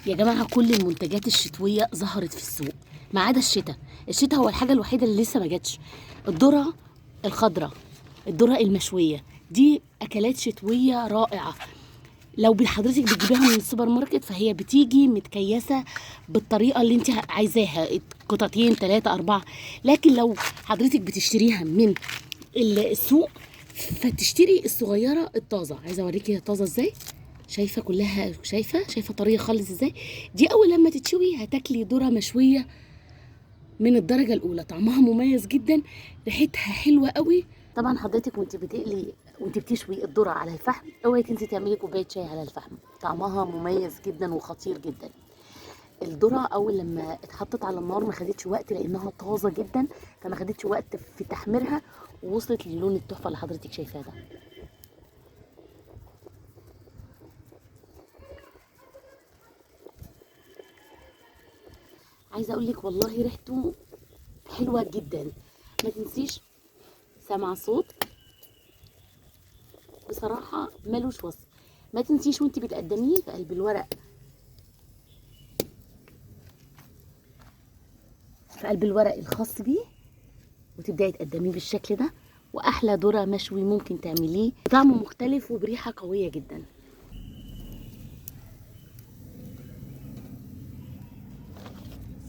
يا جماعه كل المنتجات الشتويه ظهرت في السوق ما عدا الشتاء. الشتاء هو الحاجه الوحيده اللي لسه ما جاتش. الذره الخضراء، الذره المشويه، دي اكلات شتويه رائعه. لو حضرتك بتجيبيها من السوبر ماركت فهي بتيجي متكيسه بالطريقه اللي انت عايزاها، قطعتين 3 4. لكن لو حضرتك بتشتريها من السوق فتشتري الصغيره الطازه. عايزه اوريكي هي طازه ازاي. شايفه كلها، شايفه طريه خالص ازاي. دي اول لما تتشوي هتاكلي ذره مشويه من الدرجه الاولى، طعمها مميز جدا، ريحتها حلوه قوي. طبعا حضرتك وانت بتشوي الذره على الفحم اوعي تنسي تعملي كوبايه شاي على الفحم، طعمها مميز جدا وخطير جدا. الذره اول لما اتحطت على النار ما خدتش وقت لانها طازه جدا، فما خدتش وقت في تحميرها ووصلت للون التحفه اللي حضرتك شايفاه ده. عايزه اقول لك والله ريحته حلوه جدا. ما تنسيش، سامعه صوت بصراحه ملوش وصف. ما تنسيش وانت بتقدميه في قلب الورق، في قلب الورق الخاص بيه، وتبداي تقدميه بالشكل ده. واحلى ذره مشوي ممكن تعمليه، طعمه مختلف وبريحه قويه جدا.